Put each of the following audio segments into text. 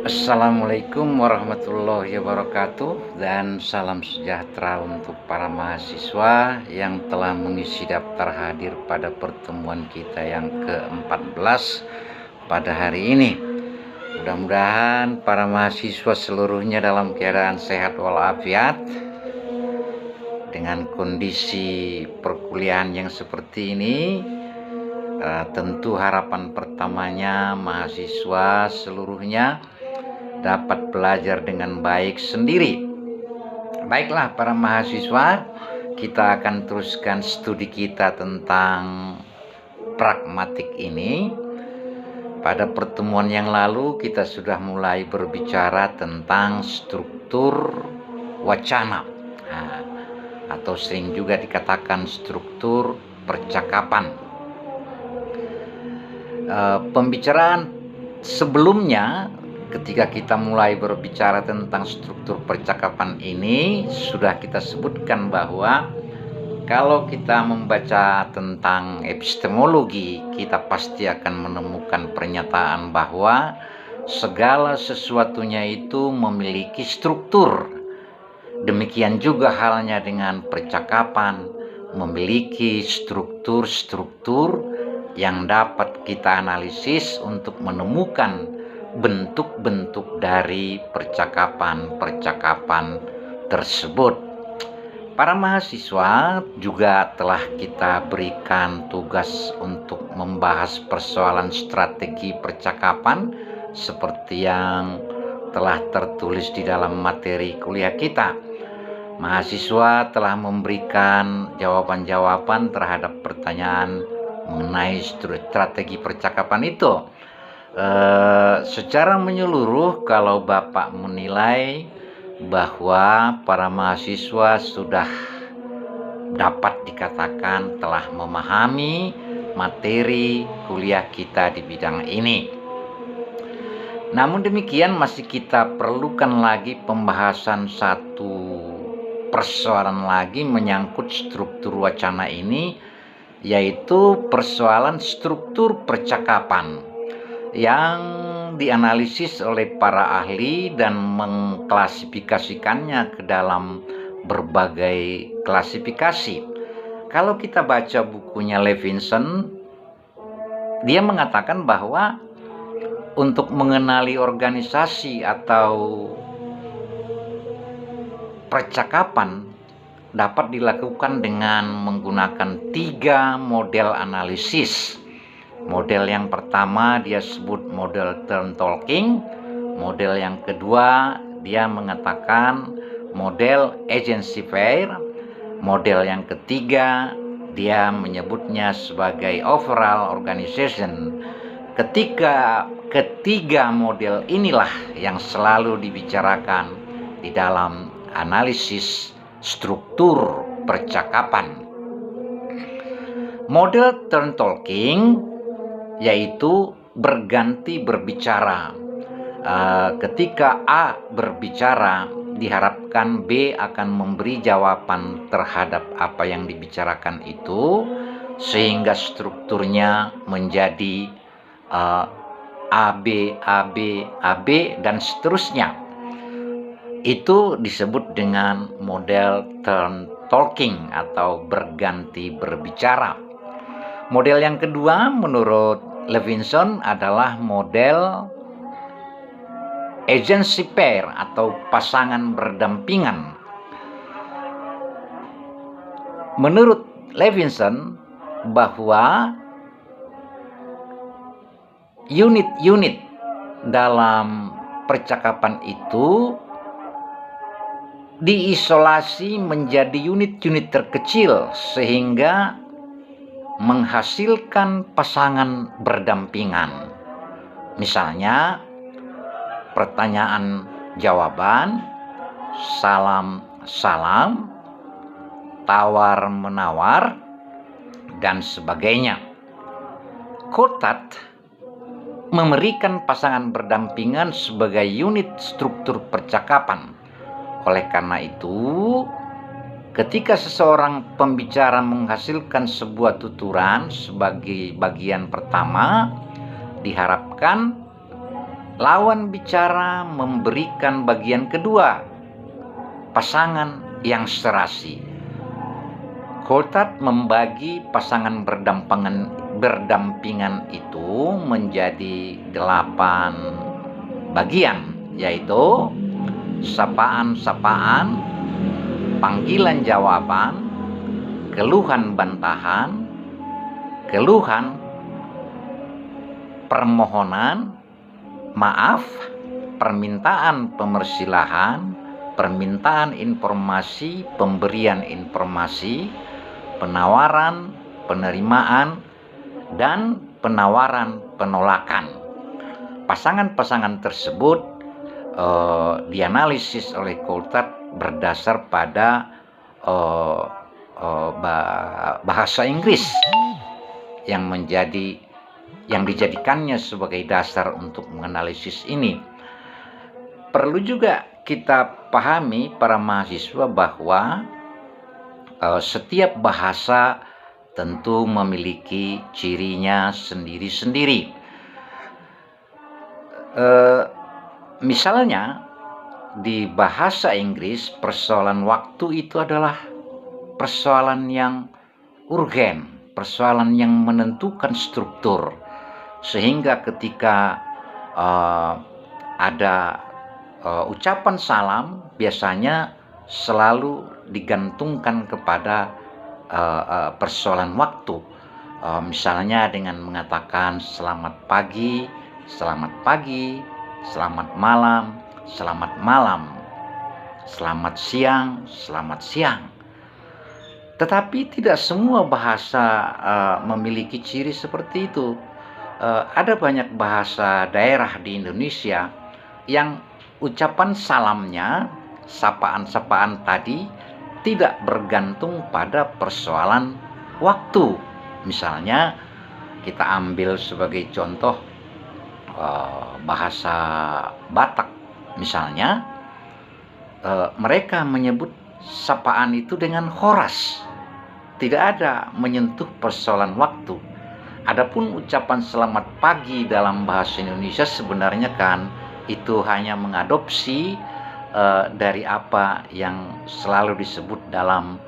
Assalamualaikum warahmatullahi wabarakatuh, dan salam sejahtera untuk para mahasiswa yang telah mengisi daftar hadir pada pertemuan kita yang ke-14 pada hari ini. Mudah-mudahan para mahasiswa seluruhnya dalam keadaan sehat walafiat, dengan kondisi perkuliahan yang seperti ini. Tentu harapan pertamanya mahasiswa seluruhnya dapat belajar dengan baik sendiri. Baiklah para mahasiswa, kita akan teruskan studi kita tentang pragmatik ini. Pada pertemuan yang lalu kita sudah mulai berbicara tentang struktur wacana, atau sering juga dikatakan struktur percakapan. Pembicaraan sebelumnya, ketika kita mulai berbicara tentang struktur percakapan ini, sudah kita sebutkan bahwa kalau kita membaca tentang epistemologi, kita pasti akan menemukan pernyataan bahwa segala sesuatunya itu memiliki struktur. Demikian juga halnya dengan percakapan, memiliki struktur-struktur yang dapat kita analisis untuk menemukan bentuk-bentuk dari percakapan-percakapan tersebut. Para mahasiswa juga telah kita berikan tugas untuk membahas persoalan strategi percakapan seperti yang telah tertulis di dalam materi kuliah kita. Mahasiswa telah memberikan jawaban-jawaban terhadap pertanyaan mengenai strategi percakapan itu. Secara menyeluruh, kalau Bapak menilai bahwa para mahasiswa sudah dapat dikatakan telah memahami materi kuliah kita di bidang ini. Namun demikian, masih kita perlukan lagi pembahasan satu persoalan lagi menyangkut struktur wacana ini, yaitu persoalan struktur percakapan yang dianalisis oleh para ahli dan mengklasifikasikannya ke dalam berbagai klasifikasi. Kalau kita baca bukunya Levinson, dia mengatakan bahwa untuk mengenali organisasi atau percakapan dapat dilakukan dengan menggunakan 3 model analisis. Model yang pertama dia sebut model turn talking. Model yang kedua dia mengatakan model agency pair. Model yang ketiga dia menyebutnya sebagai overall organization. Ketiga model inilah yang selalu dibicarakan di dalam analisis struktur percakapan. Model turn talking yaitu berganti berbicara. Ketika A berbicara, diharapkan B akan memberi jawaban terhadap apa yang dibicarakan itu, sehingga strukturnya menjadi AB, AB, AB, dan seterusnya. Itu disebut dengan model turn talking atau berganti berbicara. Model yang kedua menurut Levinson adalah model agency pair atau pasangan berdampingan. Menurut Levinson bahwa unit-unit dalam percakapan itu diisolasi menjadi unit-unit terkecil sehingga menghasilkan pasangan berdampingan. Misalnya pertanyaan jawaban, salam-salam, tawar-menawar, dan sebagainya. Cotat memberikan pasangan berdampingan sebagai unit struktur percakapan. Oleh karena itu, ketika seseorang pembicara menghasilkan sebuah tuturan sebagai bagian pertama, diharapkan lawan bicara memberikan bagian kedua, pasangan yang serasi. Coulthard membagi pasangan berdampingan itu menjadi 8 bagian, yaitu sapaan-sapaan, panggilan jawaban, keluhan bantahan, keluhan, permohonan maaf, permintaan pemersilahan, permintaan informasi, pemberian informasi, penawaran, penerimaan, dan penawaran penolakan. Pasangan-pasangan tersebut dianalisis oleh Coulthard berdasar pada bahasa Inggris yang dijadikannya sebagai dasar untuk menganalisis ini. Perlu juga kita pahami para mahasiswa bahwa setiap bahasa tentu memiliki cirinya sendiri-sendiri. Misalnya di bahasa Inggris, persoalan waktu itu adalah persoalan yang urgen, persoalan yang menentukan struktur, sehingga ketika ada ucapan salam biasanya selalu digantungkan kepada persoalan waktu. Misalnya dengan mengatakan selamat pagi, selamat pagi, selamat malam, selamat malam, selamat siang, selamat siang. Tetapi tidak semua bahasa memiliki ciri seperti itu. Ada banyak bahasa daerah di Indonesia yang ucapan salamnya, sapaan-sapaan tadi tidak bergantung pada persoalan waktu. Misalnya kita ambil sebagai contoh bahasa Batak. Misalnya mereka menyebut sapaan itu dengan horas, tidak ada menyentuh persoalan waktu. Adapun ucapan selamat pagi dalam bahasa Indonesia sebenarnya kan itu hanya mengadopsi dari apa yang selalu disebut dalam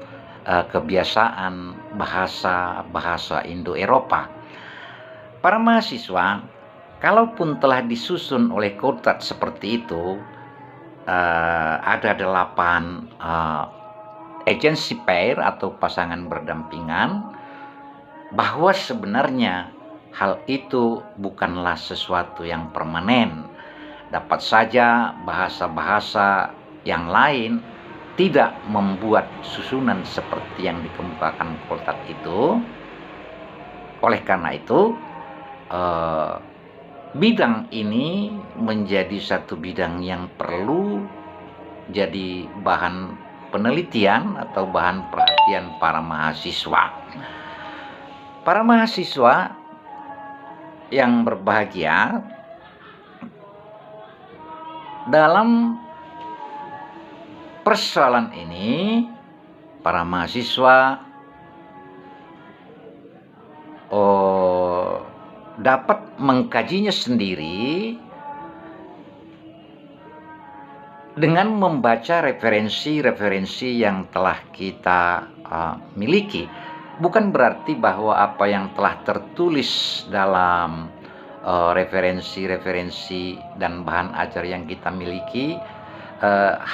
kebiasaan bahasa Indo-Eropa. Para mahasiswa, kalaupun telah disusun oleh Coulthard seperti itu, ada 8 agency pair atau pasangan berdampingan, bahwa sebenarnya hal itu bukanlah sesuatu yang permanen. Dapat saja bahasa-bahasa yang lain tidak membuat susunan seperti yang dikemukakan Coulthard itu. Oleh karena itu, bidang ini menjadi satu bidang yang perlu jadi bahan penelitian atau bahan perhatian para mahasiswa. Para mahasiswa yang berbahagia, dalam persoalan ini para mahasiswa dapat mengkajinya sendiri dengan membaca referensi-referensi yang telah kita miliki. Bukan berarti bahwa apa yang telah tertulis dalam referensi-referensi dan bahan ajar yang kita miliki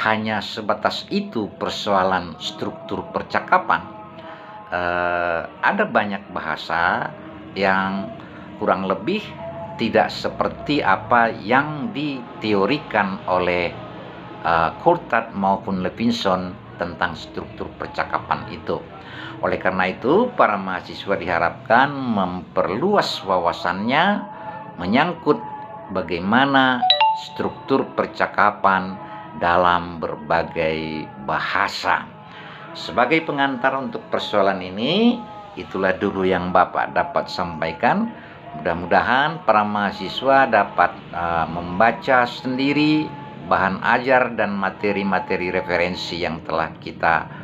hanya sebatas itu persoalan struktur percakapan. Ada banyak bahasa yang kurang lebih tidak seperti apa yang diteorikan oleh Coulthard maupun Levinson tentang struktur percakapan itu. Oleh karena itu, para mahasiswa diharapkan memperluas wawasannya menyangkut bagaimana struktur percakapan dalam berbagai bahasa. Sebagai pengantar untuk persoalan ini, itulah dulu yang Bapak dapat sampaikan. Mudah-mudahan para mahasiswa dapat membaca sendiri bahan ajar dan materi-materi referensi yang telah kita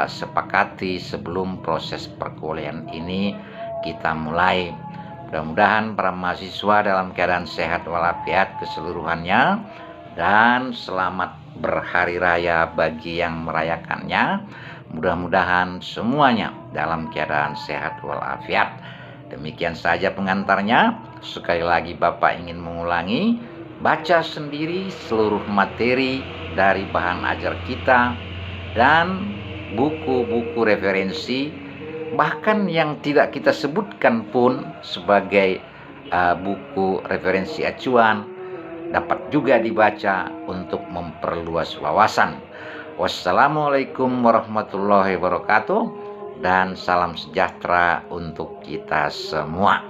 sepakati sebelum proses perkuliahan ini kita mulai. Mudah-mudahan para mahasiswa dalam keadaan sehat walafiat keseluruhannya, dan selamat berhari raya bagi yang merayakannya. Mudah-mudahan semuanya dalam keadaan sehat walafiat. Demikian saja pengantarnya. Sekali lagi Bapak ingin mengulangi, baca sendiri seluruh materi dari bahan ajar kita dan buku-buku referensi, bahkan yang tidak kita sebutkan pun sebagai buku referensi acuan, dapat juga dibaca untuk memperluas wawasan. Wassalamualaikum warahmatullahi wabarakatuh, dan salam sejahtera untuk kita semua.